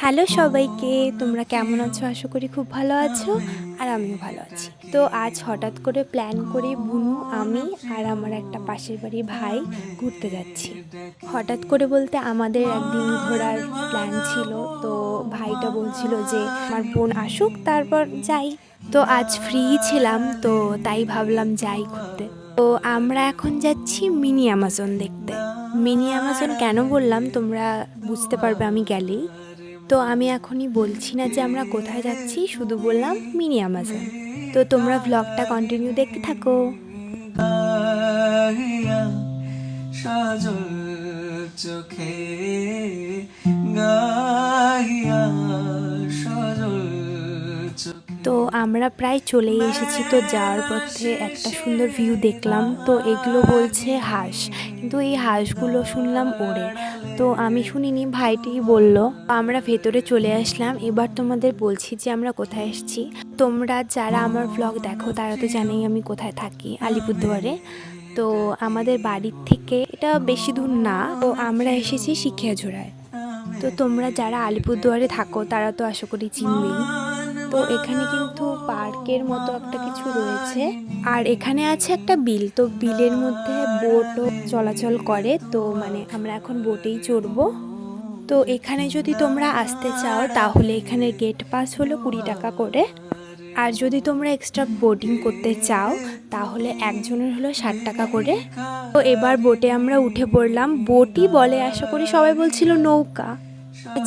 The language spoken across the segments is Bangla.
হ্যালো সবাইকে, তোমরা কেমন আছো? আশা করি খুব ভালো আছো আর আমিও ভালো আছি। তো আজ হঠাৎ করে প্ল্যান করে বুনু, আমি আর আমার একটা পাশের বাড়ির ভাই ঘুরতে যাচ্ছি। হঠাৎ করে বলতে আমাদের একদিন ঘোরার প্ল্যান ছিল। তো ভাইটা বলছিল যে আমার বোন আসুক তারপর যাই। তো আজ ফ্রি ছিলাম, তো তাই ভাবলাম যাই ঘুরতে। তো আমরা এখন যাচ্ছি মিনি অ্যামাজন দেখতে। মিনি অ্যামাজন কেন বললাম তোমরা বুঝতে পারবে আমি গেলেই। তো আমি এখনই বলছি না যে আমরা কোথায় যাচ্ছি, শুধু বললাম মিনি অ্যামাজন। তো তোমরা ভ্লগটা কন্টিনিউ দেখতে থাকো। সজল চোখে গাহিয়া সজল তো আমরা প্রায় চলেই এসেছি। তো যাওয়ার পথে একটা সুন্দর ভিউ দেখলাম। তো এগুলো বলছে হাঁস, কিন্তু এই হাঁসগুলো শুনলাম ওড়ে। তো আমি শুনিনি, ভাইটিই বলল। আমরা ভেতরে চলে আসলাম। এবার তোমাদের বলছি যে আমরা কোথায় এসেছি। তোমরা যারা আমার ভ্লগ দেখো তারা তো জানেই আমি কোথায় থাকি, আলিপুরদুয়ারে। তো আমাদের বাড়ির থেকে এটা বেশি দূর না। তো আমরা এসেছি শিখিয়াঝোড়ায়। তো তোমরা যারা আলিপুরদুয়ারে থাকো তারা তো আশা করি চিনবেই। তো এখানে কিন্তু পার্কের মতো একটা কিছু রয়েছে, আর এখানে আছে একটা বিল। তো বিলের মধ্যে বোটও চলাচল করে। তো মানে আমরা এখন বোটেই চড়বো। তো এখানে যদি তোমরা আসতে চাও তাহলে এখানে গেট পাস হলো 20 টাকা করে। আর যদি তোমরা এক্সট্রা বোটিং করতে চাও তাহলে একজনের হলো 60 টাকা করে। তো এবার বোটে আমরা উঠে পড়লাম। বোটই বলে, আশা করি সবাই বলছিল নৌকা।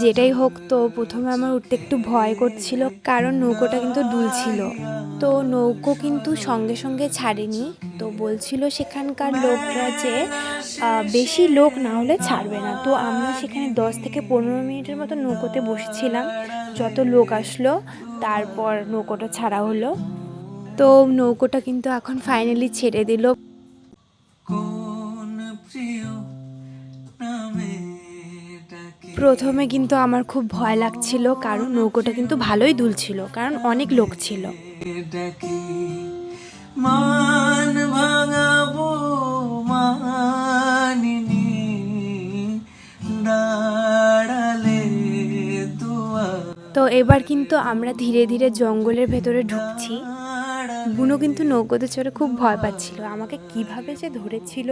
যেটাই হোক, তো প্রথমে আমার উঠতে একটু ভয় করছিল, কারণ নৌকোটা কিন্তু দুলছিল। তো নৌকো কিন্তু সঙ্গে সঙ্গে ছাড়েনি। তো বলছিল সেখানকার লোকরা যে বেশি লোক না হলে ছাড়বে না। তো আমরা সেখানে 10 থেকে 15 মিনিটের মতো নৌকোতে বসেছিলাম। যত লোক আসলো তারপর নৌকোটা ছাড়া হলো। তো নৌকোটা কিন্তু এখন ফাইনালি ছেড়ে দিল। প্রথমে কিন্তু আমার খুব ভয় লাগছিল, কারণ নৌকোটা কিন্তু ভালোই দুলছিল, কারণ অনেক লোক ছিল। মান ভাঙাবো মানিনি দাঁড়ালে তো এবার কিন্তু আমরা ধীরে ধীরে জঙ্গলের ভেতরে ঢুকছি। বুনো কিন্তু নৌকোতে চড়ে খুব ভয় পাচ্ছিল, আমাকে কিভাবে যে ধরেছিল।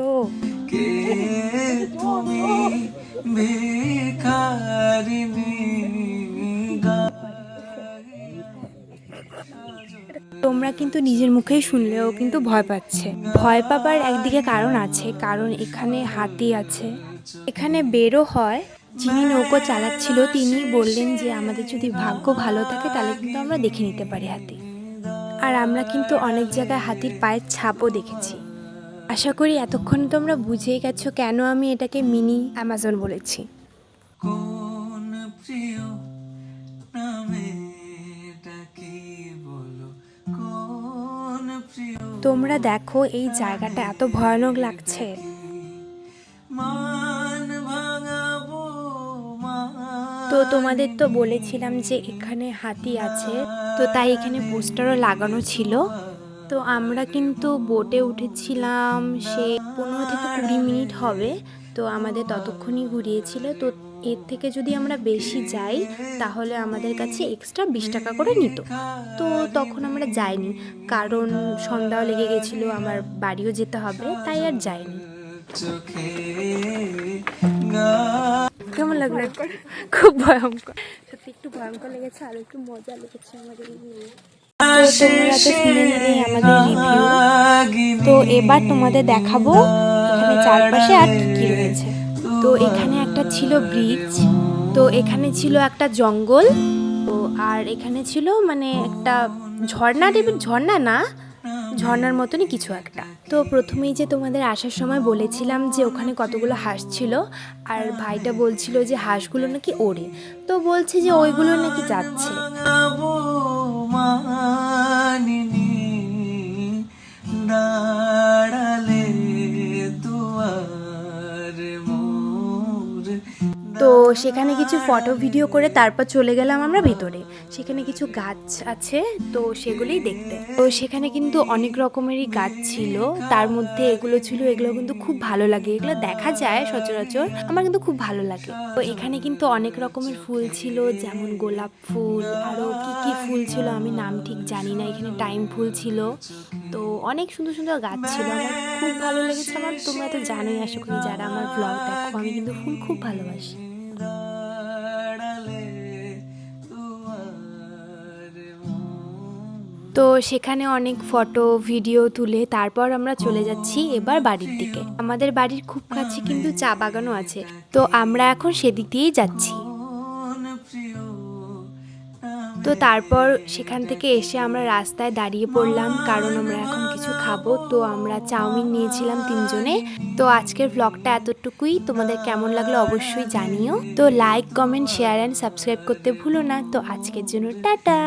তোমরা কিন্তু নিজের মুখেই শুনলেও কিন্তু ভয় পাচ্ছে। ভয় পাবার একদিকে কারণ আছে, কারণ এখানে হাতি আছে, এখানে বেরও হয়। যিনি নৌকো চালাচ্ছিল তিনি বললেন যে আমাদের যদি ভাগ্য ভালো থাকে তাহলে কিন্তু আমরা দেখে নিতে পারি হাতি। আর আমরা কিন্তু অনেক জায়গায় হাতির পায়ের ছাপও দেখেছি। আশা করি এতক্ষণ তোমরা বুঝেই গেছো কেন আমি এটাকে মিনি অ্যামাজন বলেছি। তোমরা দেখো এই জায়গাটা এত ভয়ানক লাগছে। তো তোমাদের তো বলেছিলাম যে এখানে হাতি আছে, তো তাই এখানে পোস্টারও লাগানো ছিল। তো আমরা কিন্তু বোটে উঠেছিলাম সে 15 থেকে 20 মিনিট হবে। তো আমাদের ততক্ষণই ঘুরিয়েছিল। তো এর থেকে যদি আমরা বেশি যাই তাহলে আমাদের কাছে এক্সট্রা 20 টাকা করে নিত। তো তখন আমরা যাইনি, কারণ সন্ধ্যাও লেগে গেছিলো, আমার বাড়িও যেতে হবে, তাই আর যাইনি। কেমন লাগলো? খুব ভয়ঙ্কর, সত্যি একটু ভয়ঙ্কর লেগেছে আর একটু মজা লেগেছে আমাদের। তো তোমরা তো শুনে নিলে আমাদের রিভিউ। তো এবার তোমাদের দেখাবো এখানে চারপাশে আর কি রয়েছে। তো এখানে একটা ছিল ব্রিজ, তো এখানে ছিল একটা জঙ্গল, তো আর এখানে ছিল মানে একটা ঝর্ণা টাইপের, ঝর্ণা না, ঝর্ণার মতনই কিছু একটা। তো প্রথমেই যে তোমাদের আসার সময় বলেছিলাম যে ওখানে কতগুলো হাঁস ছিল, আর ভাইটা বলছিল যে হাঁসগুলো নাকি ওড়ে। তো বলছে যে ওইগুলো নাকি যাচ্ছে। তো সেখানে কিছু ফটো ভিডিও করে তারপর চলে গেলাম আমরা ভেতরে। সেখানে কিছু গাছ আছে, তো সেগুলোই দেখতে। তো সেখানে কিন্তু অনেক রকমেরই গাছ ছিল, তার মধ্যে এগুলো ছিল, এগুলো কিন্তু খুব ভালো লাগে, এগুলো দেখা যায় সচরাচর, আমার কিন্তু খুব ভালো লাগে। তো এখানে কিন্তু অনেক রকমের ফুল ছিল, যেমন গোলাপ ফুল, আরও কি কি ফুল ছিল আমি নাম ঠিক জানি না, এখানে টাইম ফুল ছিল। তো অনেক সুন্দর সুন্দর গাছ ছিল, আমার খুব ভালো লেগেছে। আমার, তোমরা তো জানোই আশা করি যারা আমার ব্লগ দেখো, আমি কিন্তু ফুল খুব ভালোবাসি। তো সেখানে অনেক ফটো ভিডিও তুলে তারপর আমরা চলে যাচ্ছি এবার বাড়ির দিকে। আমাদের বাড়ির খুব কাছে কিন্তু চা বাগানও আছে, তো আমরা এখন সেদিক দিয়েই যাচ্ছি। তো তারপর সেখান থেকে এসে আমরা রাস্তায় দাঁড়িয়ে পড়লাম, কারণ আমরা এখন কিছু খাবো। তো আমরা চাউমিন নিয়েছিলাম 3 জনে। তো আজকের ব্লগটা এতটুকুই, তোমাদের কেমন লাগলো অবশ্যই জানিও। তো like, comment, share and subscribe করতে ভুলো না। তো আজকের জন্য টাটা।